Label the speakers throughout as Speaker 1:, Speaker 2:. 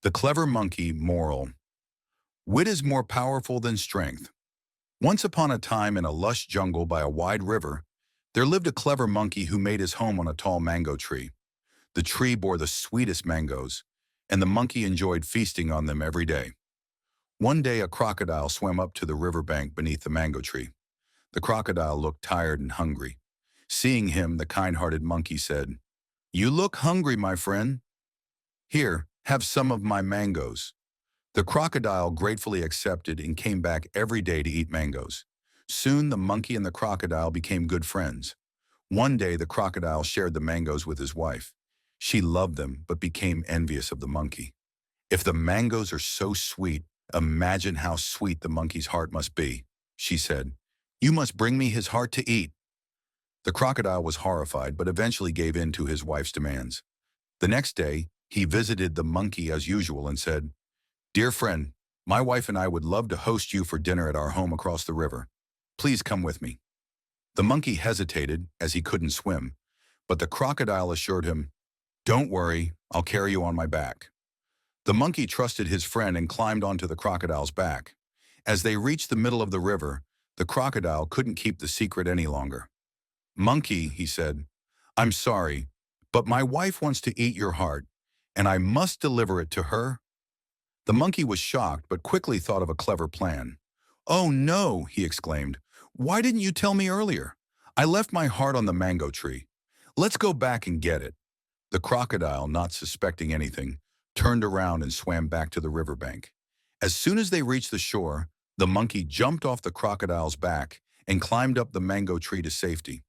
Speaker 1: The Clever Monkey Moral. Wit is more powerful than strength. Once upon a time in a lush jungle by a wide river, there lived a clever monkey who made his home on a tall mango tree. The tree bore the sweetest mangoes, and the monkey enjoyed feasting on them every day. One day a crocodile swam up to the riverbank beneath the mango tree. The crocodile looked tired and hungry. Seeing him, the kind-hearted monkey said, "You look hungry, my friend. Here, have some of my mangoes." The crocodile gratefully accepted and came back every day to eat mangoes. Soon the monkey and the crocodile became good friends. One day the crocodile shared the mangoes with his wife. She loved them but became envious of the monkey. "If the mangoes are so sweet, imagine how sweet the monkey's heart must be," she said. "You must bring me his heart to eat." The crocodile was horrified but eventually gave in to his wife's demands. The next day, he visited the monkey as usual and said, "Dear friend, my wife and I would love to host you for dinner at our home across the river. Please come with me." The monkey hesitated as he couldn't swim, but the crocodile assured him, "Don't worry, I'll carry you on my back." The monkey trusted his friend and climbed onto the crocodile's back. As they reached the middle of the river, the crocodile couldn't keep the secret any longer. "Monkey," he said, "I'm sorry, but my wife wants to eat your heart, and I must deliver it to her." The monkey was shocked but quickly thought of a clever plan. "Oh no," he exclaimed. "Why didn't you tell me earlier? I left my heart on the mango tree. Let's go back and get it." The crocodile, not suspecting anything, turned around and swam back to the riverbank. As soon as they reached the shore, the monkey jumped off the crocodile's back and climbed up the mango tree to safety.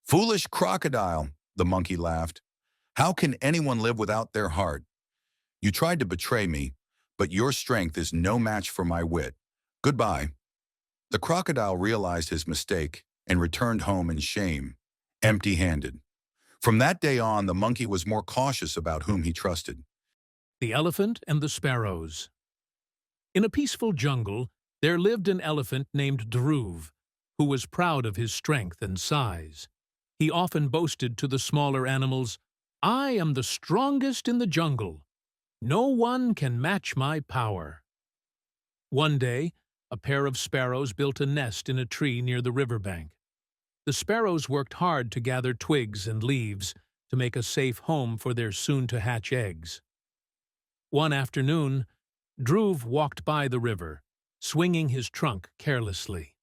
Speaker 1: "Foolish crocodile," the monkey laughed. "How can anyone live without their heart? You tried to betray me, but your strength is no match for my wit. Goodbye." The crocodile realized his mistake and returned home in shame, empty-handed. From that day on, the monkey was more cautious about whom he trusted.
Speaker 2: The Elephant and the Sparrows. In a peaceful jungle, there lived an elephant named Dhruv, who was proud of his strength and size. He often boasted to the smaller animals, "I am the strongest in the jungle. No one can match my power." One day, a pair of sparrows built a nest in a tree near the riverbank. The sparrows worked hard to gather twigs and leaves to make a safe home for their soon-to-hatch eggs. One afternoon, Dhruv walked by the river, swinging his trunk carelessly.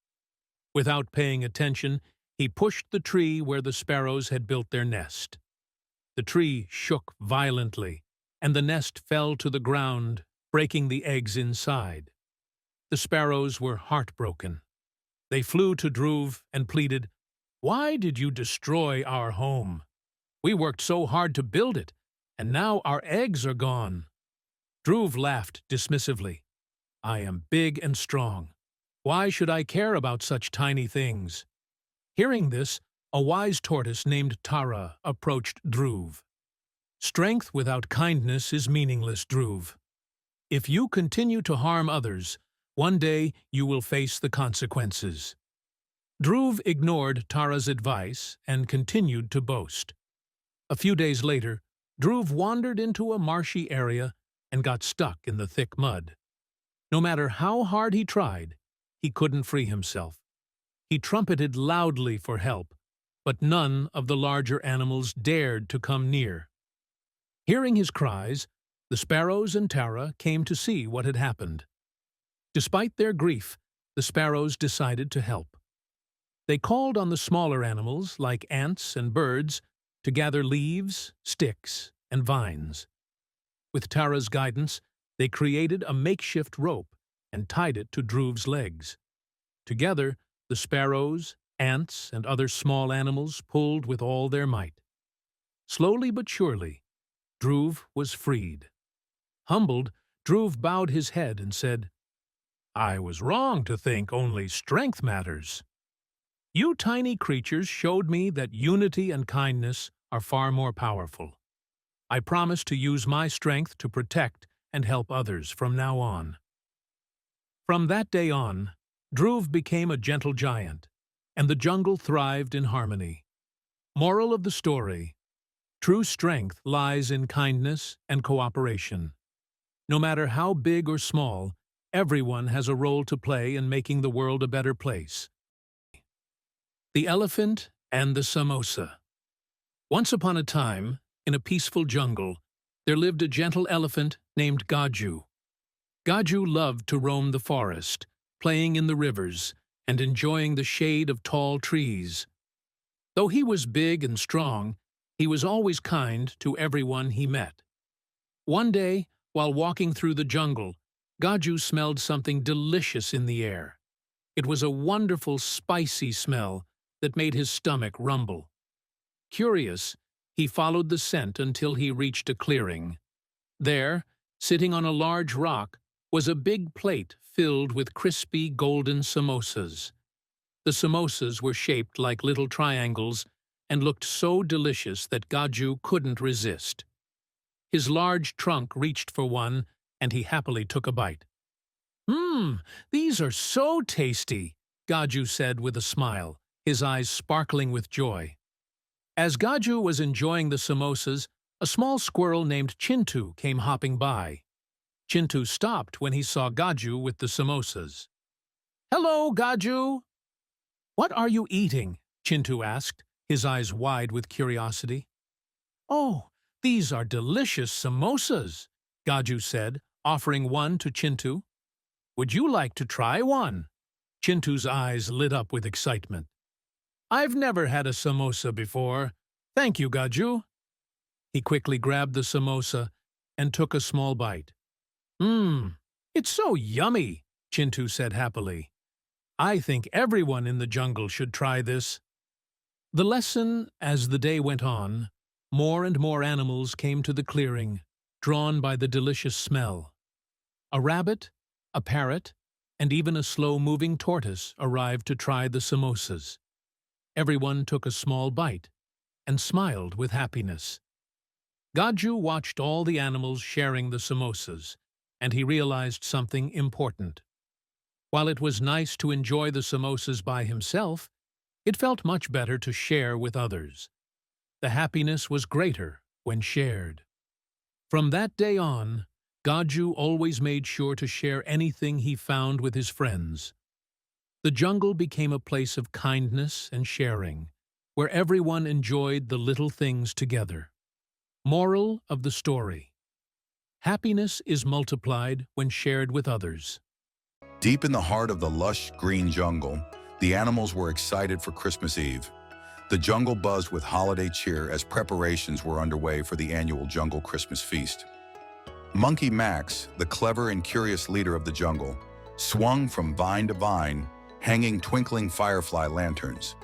Speaker 2: Without paying attention, he pushed the tree where the sparrows had built their nest. The tree shook violently, and the nest fell to the ground, breaking the eggs inside. The sparrows were heartbroken. They flew to Dhruv and pleaded, "Why did you destroy our home? We worked so hard to build it, and now our eggs are gone." Dhruv laughed dismissively. "I am big and strong. Why should I care about such tiny things?" Hearing this, a wise tortoise named Tara approached Dhruv. "Strength without kindness is meaningless, Dhruv. If you continue to harm others, one day you will face the consequences." Dhruv ignored Tara's advice and continued to boast. A few days later, Dhruv wandered into a marshy area and got stuck in the thick mud. No matter how hard he tried, he couldn't free himself. He trumpeted loudly for help, but none of the larger animals dared to come near. Hearing his cries, the sparrows and Tara came to see what had happened. Despite their grief, the sparrows decided to help. They called on the smaller animals, like ants and birds, to gather leaves, sticks, and vines. With Tara's guidance, they created a makeshift rope and tied it to Dhruv's legs. Together, the sparrows, ants, and other small animals pulled with all their might. Slowly but surely, Dhruv was freed. Humbled, Dhruv bowed his head and said, "I was wrong to think only strength matters. You tiny creatures showed me that unity and kindness are far more powerful. I promise to use my strength to protect and help others from now on." From that day on, Dhruv became a gentle giant, and the jungle thrived in harmony. Moral of the story: true strength lies in kindness and cooperation. No matter how big or small, everyone has a role to play in making the world a better place. The Elephant and the Samosa. Once upon a time, in a peaceful jungle, there lived a gentle elephant named Gaju. Gaju loved to roam the forest, playing in the rivers, and enjoying the shade of tall trees. Though he was big and strong, he was always kind to everyone he met. One day, while walking through the jungle, Gaju smelled something delicious in the air. It was a wonderful, spicy smell that made his stomach rumble. Curious, he followed the scent until he reached a clearing. There, sitting on a large rock, was a big plate filled with crispy golden samosas. The samosas were shaped like little triangles and looked so delicious that Gaju couldn't resist. His large trunk reached for one, and he happily took a bite. These are so tasty," Gaju said with a smile, his eyes sparkling with joy. As Gaju was enjoying the samosas, a small squirrel named Chintu came hopping by. Chintu stopped when he saw Gaju with the samosas. "Hello, Gaju!" "What are you eating?" Chintu asked, his eyes wide with curiosity. "Oh, these are delicious samosas," Gaju said, offering one to Chintu. "Would you like to try one?" Chintu's eyes lit up with excitement. "I've never had a samosa before. Thank you, Gaju." He quickly grabbed the samosa and took a small bite. It's so yummy," Chintu said happily. "I think everyone in the jungle should try this." The lesson, as the day went on, more and more animals came to the clearing, drawn by the delicious smell. A rabbit, a parrot, and even a slow-moving tortoise arrived to try the samosas. Everyone took a small bite and smiled with happiness. Gaju watched all the animals sharing the samosas, and he realized something important. While it was nice to enjoy the samosas by himself, it felt much better to share with others. The happiness was greater when shared. From that day on, Gaju always made sure to share anything he found with his friends. The jungle became a place of kindness and sharing, where everyone enjoyed the little things together. Moral of the story: happiness is multiplied when shared with others.
Speaker 1: Deep in the heart of the lush, green jungle, the animals were excited for Christmas Eve. The jungle buzzed with holiday cheer as preparations were underway for the annual Jungle Christmas Feast. Monkey Max, the clever and curious leader of the jungle, swung from vine to vine, hanging twinkling firefly lanterns.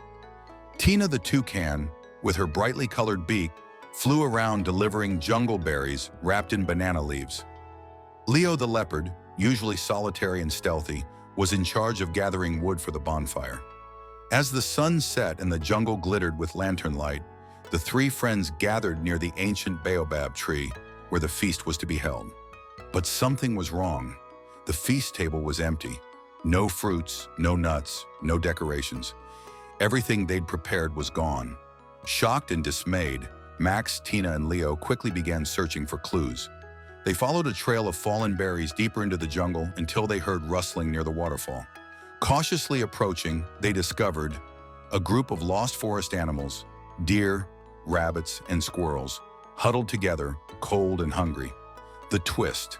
Speaker 1: Tina the toucan, with her brightly colored beak, flew around delivering jungle berries wrapped in banana leaves. Leo the leopard, usually solitary and stealthy, was in charge of gathering wood for the bonfire. As the sun set and the jungle glittered with lantern light, the three friends gathered near the ancient baobab tree where the feast was to be held. But something was wrong. The feast table was empty. No fruits, no nuts, no decorations. Everything they'd prepared was gone. Shocked and dismayed, Max, Tina, and Leo quickly began searching for clues. They followed a trail of fallen berries deeper into the jungle until they heard rustling near the waterfall. Cautiously approaching, they discovered a group of lost forest animals, deer, rabbits, and squirrels, huddled together, cold and hungry. The twist: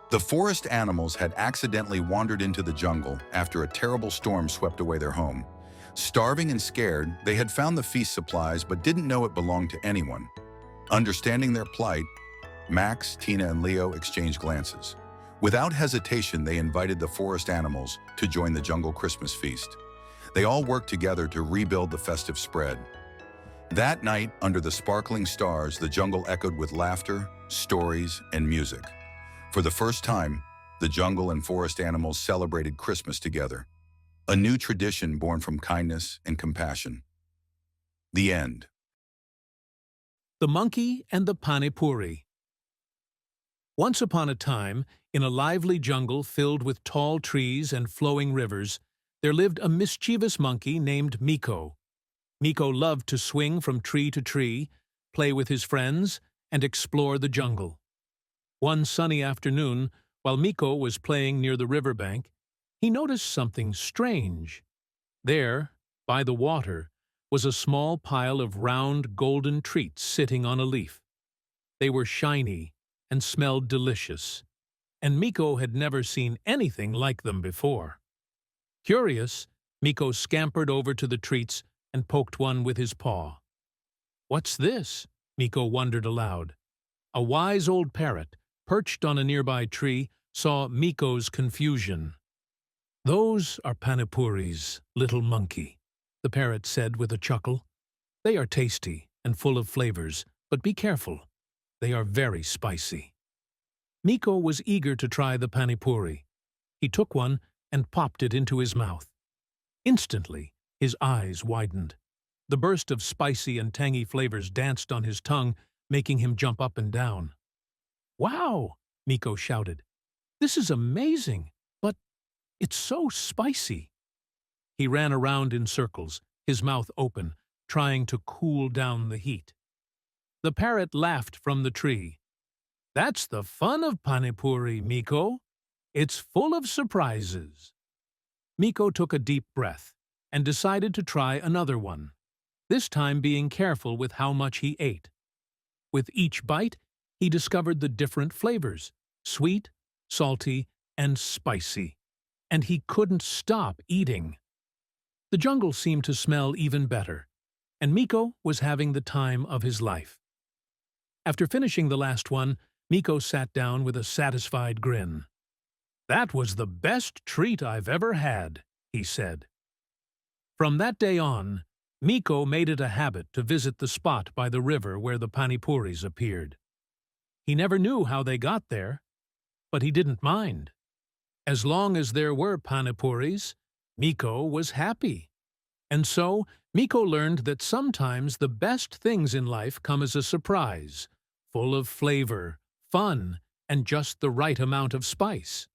Speaker 1: the forest animals had accidentally wandered into the jungle after a terrible storm swept away their home. Starving and scared, they had found the feast supplies but didn't know it belonged to anyone. Understanding their plight, Max, Tina, and Leo exchanged glances. Without hesitation, they invited the forest animals to join the Jungle Christmas Feast. They all worked together to rebuild the festive spread. That night, under the sparkling stars, the jungle echoed with laughter, stories, and music. For the first time, the jungle and forest animals celebrated Christmas together. A new tradition born from kindness and compassion. The end.
Speaker 2: The Monkey and the Pani Puri. Once upon a time, in a lively jungle filled with tall trees and flowing rivers, there lived a mischievous monkey named Miko. Miko loved to swing from tree to tree, play with his friends, and explore the jungle. One sunny afternoon, while Miko was playing near the riverbank, he noticed something strange. There, by the water, was a small pile of round golden treats sitting on a leaf. They were shiny and smelled delicious, and Miko had never seen anything like them before. Curious, Miko scampered over to the treats and poked one with his paw. "What's this?" Miko wondered aloud. A wise old parrot, perched on a nearby tree, saw Miko's confusion. "Those are panipuris, little monkey," the parrot said with a chuckle. "They are tasty and full of flavors, but be careful. They are very spicy." Miko was eager to try the panipuri. He took one and popped it into his mouth. Instantly, his eyes widened. The burst of spicy and tangy flavors danced on his tongue, making him jump up and down. "Wow!" Miko shouted. "This is amazing, but it's so spicy." He ran around in circles, his mouth open, trying to cool down the heat. The parrot laughed from the tree. "That's the fun of panipuri, Miko. It's full of surprises." Miko took a deep breath and decided to try another one, this time being careful with how much he ate. With each bite, he discovered the different flavors, sweet, salty, and spicy, and he couldn't stop eating. The jungle seemed to smell even better, and Miko was having the time of his life. After finishing the last one, Miko sat down with a satisfied grin. "That was the best treat I've ever had," he said. From that day on, Miko made it a habit to visit the spot by the river where the panipuris appeared. He never knew how they got there, but he didn't mind. As long as there were panipuris, Miko was happy. And so, Miko learned that sometimes the best things in life come as a surprise, full of flavor, fun, and just the right amount of spice.